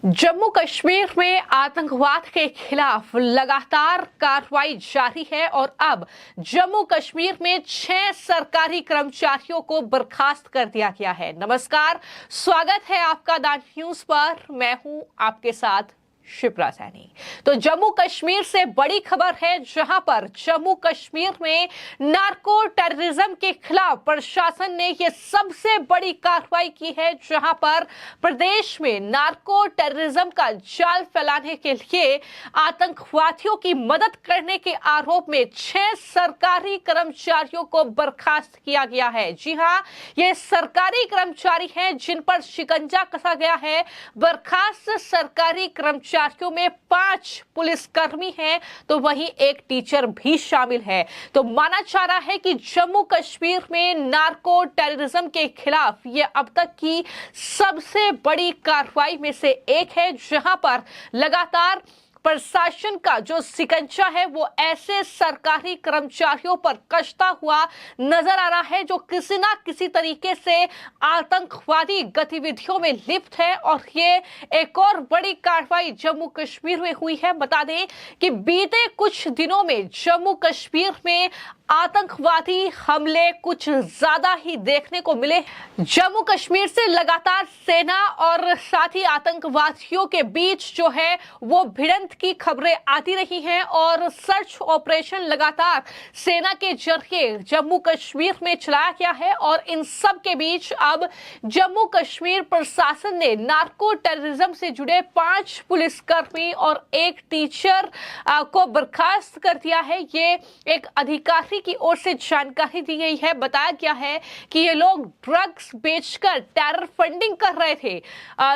जम्मू कश्मीर में आतंकवाद के खिलाफ लगातार कार्रवाई जारी है और अब जम्मू कश्मीर में 6 सरकारी कर्मचारियों को बर्खास्त कर दिया गया है। नमस्कार, स्वागत है आपका द न्यूज पर। मैं हूं आपके साथ शिप्रा सैनी। तो जम्मू कश्मीर से बड़ी खबर है, जहां पर जम्मू कश्मीर में नार्को टेररिज्म के खिलाफ प्रशासन ने यह सबसे बड़ी कार्रवाई की है, जहां पर प्रदेश में नार्को टेररिज्म का जाल फैलाने के लिए आतंकवादियों की मदद करने के आरोप में 6 सरकारी कर्मचारियों को बर्खास्त किया गया है। जी हां, ये सरकारी कर्मचारी हैं जिन पर शिकंजा कसा गया है। बर्खास्त सरकारी कर्मचारियों में 5 पुलिसकर्मी हैं, तो वहीं एक टीचर भी शामिल है। तो माना जा रहा है कि जम्मू कश्मीर में नार्को टेररिज्म के खिलाफ यह अब तक की सबसे बड़ी कार्रवाई में से एक है, जहां पर लगातार प्रशासन का जो शिकंजा है वो ऐसे सरकारी कर्मचारियों पर कसता हुआ नजर आ रहा है जो किसी ना किसी तरीके से आतंकवादी गतिविधियों में लिप्त है। और ये एक और बड़ी कार्रवाई जम्मू कश्मीर में हुई है। बता दें कि बीते कुछ दिनों में जम्मू कश्मीर में आतंकवादी हमले कुछ ज्यादा ही देखने को मिले। जम्मू कश्मीर से लगातार सेना और साथ ही आतंकवादियों के बीच जो है वो भिड़ंत की खबरें आती रही हैं और सर्च ऑपरेशन लगातार सेना के जरिए जम्मू कश्मीर में चलाया गया है। और इन सब के बीच अब जम्मू कश्मीर प्रशासन ने नार्को टेररिज्म से जुड़े 5 पुलिसकर्मी और एक टीचर को बर्खास्त कर दिया है। ये एक अधिकारी की ओर से जानकारी दी गई है। बताया गया है कि ये लोग ड्रग्स बेचकर टेरर फंडिंग कर रहे थे।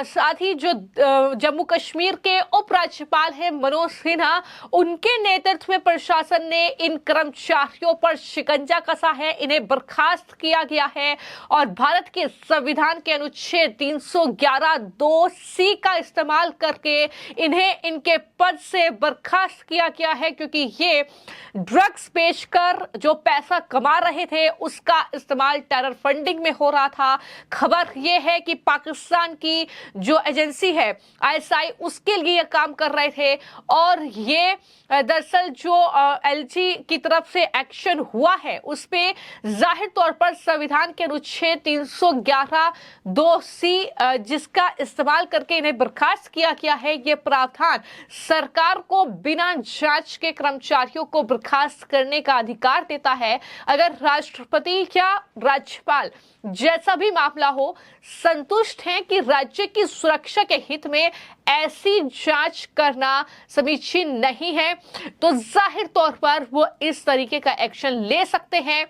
साथ ही जो जम्मू कश्मीर के उपराज्यपाल हैं मनोज सिन्हा, उनके नेतृत्व में प्रशासन ने इन कर्मचारियों पर शिकंजा कसा है, इन्हें बर्खास्त किया गया है और भारत के संविधान के अनुच्छेद 311(2)(c) का इस्तेमाल करके इन्हें इनके पद से बर्खास्त किया गया है, क्योंकि ये ड्रग्स बेचकर जो पैसा कमा रहे थे उसका इस्तेमाल टेरर फंडिंग में हो रहा था। खबर यह है कि पाकिस्तान की जो एजेंसी है आईएसआई, उसके लिए काम कर रहे थे और ये दरअसल जो एलजी की तरफ से एक्शन हुआ है उस पे जाहिर तौर पर संविधान के अनुच्छेद 311(2)(c) जिसका इस्तेमाल करके इन्हें बर्खास्त किया गया है। ये प्रावधान सरकार को बिना जांच के कर्मचारियों को बर्खास्त करने का अधिकार देता है। अगर राष्ट्रपति या राज्यपाल जैसा भी मामला हो संतुष्ट हैं कि राज्य की सुरक्षा के हित में ऐसी जांच करना समीचीन नहीं है, तो जाहिर तौर पर वो इस तरीके का एक्शन ले सकते हैं।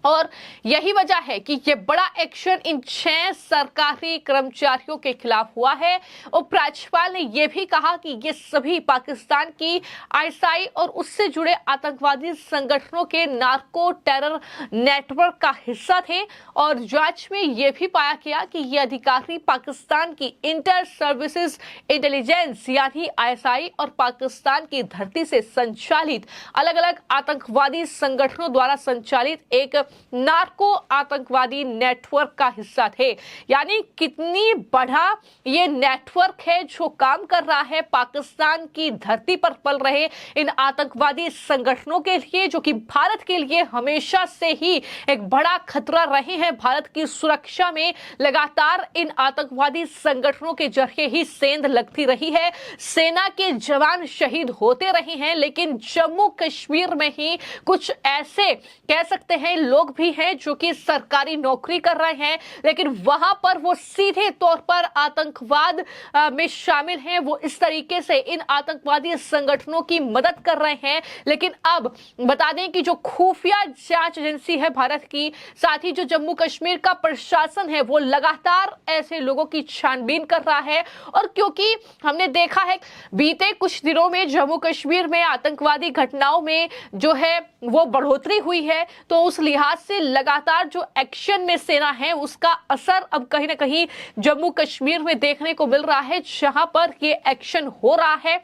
और यही वजह है कि ये बड़ा एक्शन इन 6 सरकारी कर्मचारियों के खिलाफ हुआ है। उपराज्यपाल ने यह भी कहा कि ये सभी पाकिस्तान की आईएसआई और उससे जुड़े आतंकवादी संगठनों के नार्को टेरर नेटवर्क का हिस्सा थे और जांच में यह भी पाया गया कि ये अधिकारी पाकिस्तान की इंटर सर्विसेज इंटेलिजेंस यानी आईएसआई और पाकिस्तान की धरती से संचालित अलग अलग आतंकवादी संगठनों द्वारा संचालित एक नार्को आतंकवादी नेटवर्क का हिस्सा थे। यानी कितनी बड़ा ये नेटवर्क है जो काम कर रहा है पाकिस्तान की धरती पर पल रहे इन आतंकवादी संगठनों के लिए, जो कि भारत के लिए हमेशा से ही एक बड़ा खतरा रहे हैं। भारत की सुरक्षा में लगातार इन आतंकवादी संगठनों के जरिए ही सेंध लगती रही है, सेना के जवान शहीद होते रहे हैं। लेकिन जम्मू कश्मीर में ही कुछ ऐसे कह सकते हैं लोग भी हैं जो कि सरकारी नौकरी कर रहे हैं, लेकिन वहां पर वो सीधे तौर पर आतंकवाद में शामिल हैं। वो इस तरीके से इन आतंकवादी संगठनों की मदद कर रहे हैं। लेकिन अब बता दें कि जो खुफिया जांच एजेंसी है भारत की, साथ ही जो जम्मू कश्मीर का प्रशासन है, वो लगातार ऐसे लोगों की छानबीन कर रहा है। और क्योंकि हमने देखा है बीते कुछ दिनों में जम्मू कश्मीर में आतंकवादी घटनाओं में जो है वो बढ़ोतरी हुई है, तो उस लिहाज से लगातार जो एक्शन में सेना है उसका असर अब कहीं ना कहीं जम्मू कश्मीर में देखने को मिल रहा है, जहां पर ये एक्शन हो रहा है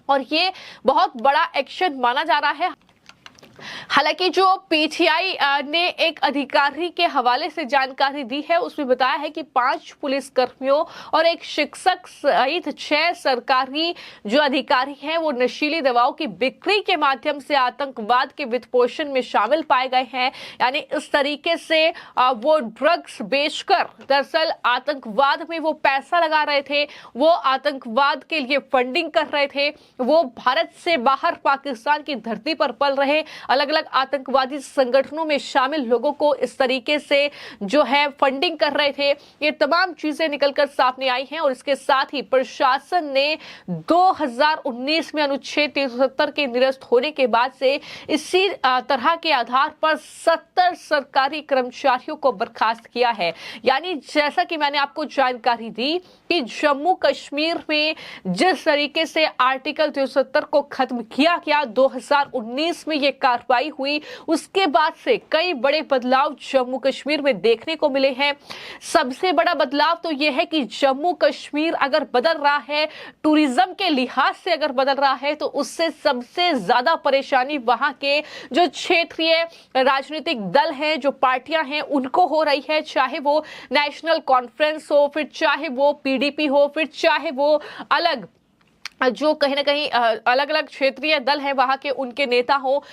और ये बहुत बड़ा एक्शन माना जा रहा है। हालांकि जो पीटीआई ने एक अधिकारी के हवाले से जानकारी दी है, उसमें बताया है कि 5 पुलिस कर्मियों और एक शिक्षक सहित 6 सरकारी जो अधिकारी हैं वो नशीली दवाओं की बिक्री के माध्यम से आतंकवाद के वित्त पोषण में शामिल पाए गए हैं। यानी इस तरीके से वो ड्रग्स बेचकर दरअसल आतंकवाद में वो पैसा लगा रहे थे, वो आतंकवाद के लिए फंडिंग कर रहे थे, वो भारत से बाहर पाकिस्तान की धरती पर पल रहे अलग अलग आतंकवादी संगठनों में शामिल लोगों को इस तरीके से जो है फंडिंग कर रहे थे। ये तमाम चीजें निकलकर सामने आई हैं और इसके साथ ही प्रशासन ने 2019 में अनुच्छेद 370 के निरस्त होने के बाद से इसी तरह के आधार पर 70 सरकारी कर्मचारियों को बर्खास्त किया है। यानी जैसा कि मैंने आपको जानकारी दी कि जम्मू कश्मीर में जिस तरीके से आर्टिकल 370 को खत्म किया गया 2019 में ये कार्रवाई हुई, उसके बाद से कई बड़े बदलाव जम्मू कश्मीर में देखने को मिले हैं। सबसे बड़ा बदलाव तो यह है कि जम्मू कश्मीर अगर बदल रहा है, टूरिज्म के लिहाज से अगर बदल रहा है, तो उससे सबसे ज्यादा परेशानी वहां के जो क्षेत्रीय राजनीतिक दल हैं, जो पार्टियां हैं, उनको हो रही है। चाहे वो नेशनल कॉन्फ्रेंस हो, फिर चाहे वो पीडीपी हो, फिर चाहे वो अलग जो कहीं ना कहीं अलग अलग क्षेत्रीय दल है वहां के उनके नेता हो,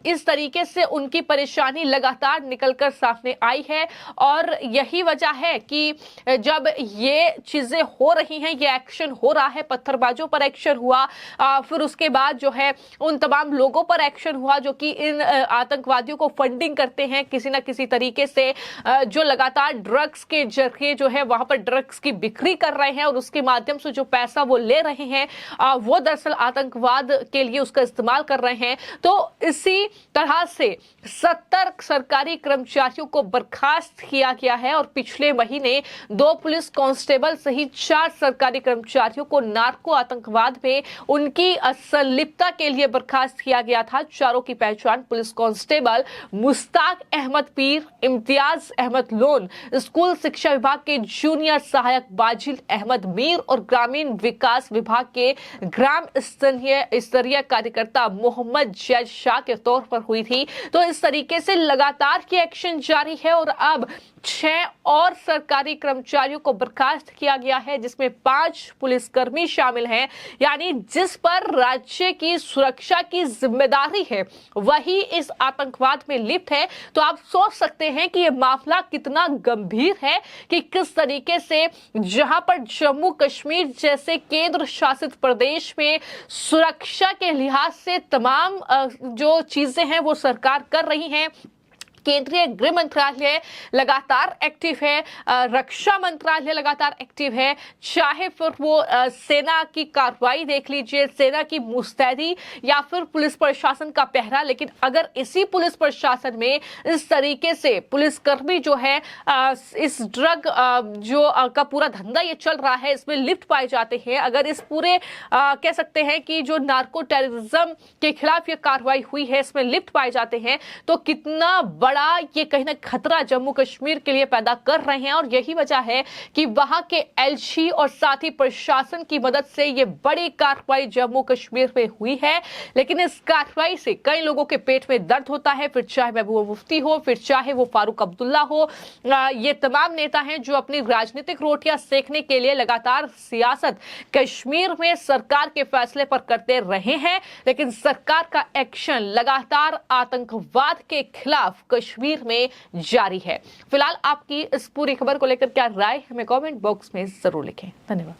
इस तरीके से उनकी परेशानी लगातार निकलकर सामने आई है। और यही वजह है कि जब ये चीजें हो रही हैं, ये एक्शन हो रहा है, पत्थरबाजों पर एक्शन हुआ, फिर उसके बाद जो है उन तमाम लोगों पर एक्शन हुआ जो कि इन आतंकवादियों को फंडिंग करते हैं किसी ना किसी तरीके से, जो लगातार ड्रग्स के जरिए जो है वहां पर ड्रग्स की बिक्री कर रहे हैं और उसके माध्यम से जो पैसा वो ले रहे हैं वो दरअसल आतंकवाद के लिए उसका इस्तेमाल कर रहे हैं। तो इसी तरह से 70 सरकारी कर्मचारियों को बर्खास्त किया गया है और पिछले महीने 2 पुलिस कांस्टेबल सहित 4 सरकारी कर्मचारियों को नार्को आतंकवाद में उनकी संलिप्तता के लिए बर्खास्त किया गया था। चारों की पहचान पुलिस कांस्टेबल मुश्ताक अहमद पीर, इम्तियाज अहमद लोन, स्कूल शिक्षा विभाग के जूनियर सहायक बाजिल अहमद मीर और ग्रामीण विकास विभाग के ग्राम स्तरीय कार्यकर्ता मोहम्मद जैद शाह के तौर पर हुई थी। तो इस तरीके से लगातार की एक्शन जारी है और अब 6 और सरकारी कर्मचारियों को बर्खास्त किया गया है, जिसमें 5 पुलिसकर्मी शामिल हैं। यानी जिस पर राज्य की सुरक्षा की जिम्मेदारी है वही इस आतंकवाद में लिप्त है। तो आप सोच सकते हैं कि यह मामला कितना गंभीर है कि किस तरीके से जहां पर जम्मू कश्मीर जैसे केंद्र शासित प्रदेश में सुरक्षा के लिहाज से तमाम जो चीजें हैं वो सरकार कर रही है। केंद्रीय गृह मंत्रालय लगातार एक्टिव है, रक्षा मंत्रालय लगातार एक्टिव है, चाहे फिर वो सेना की कार्रवाई देख लीजिए, सेना की मुस्तैदी या फिर पुलिस प्रशासन का पहरा। लेकिन अगर इसी पुलिस प्रशासन में इस तरीके से पुलिसकर्मी जो है इस ड्रग जो का पूरा धंधा ये चल रहा है इसमें लिप्त पाए जाते हैं, अगर इस पूरे कह सकते हैं कि जो नार्को टेररिज्म के खिलाफ ये कार्रवाई हुई है इसमें लिप्त पाए जाते हैं, तो कितना बड़ा ये कहीं ना खतरा जम्मू कश्मीर के लिए पैदा कर रहे हैं। और यही वजह है कि वहां के एलजी और साथ ही प्रशासन की मदद से ये बड़ी कार्रवाई जम्मू कश्मीर में हुई है। लेकिन इस कार्रवाई से कई लोगों के पेट में दर्द होता है, फिर चाहे महबूबा मुफ्ती हो, फिर चाहे वो फारूक अब्दुल्ला हो, ये तमाम नेता हैं जो अपनी राजनीतिक रोटियां सेकने के लिए लगातार सियासत कश्मीर में सरकार के फैसले पर करते रहे हैं। लेकिन सरकार का एक्शन लगातार आतंकवाद के खिलाफ कश्मीर में जारी है। फिलहाल आपकी इस पूरी खबर को लेकर क्या राय हमें कमेंट बॉक्स में जरूर लिखें। धन्यवाद।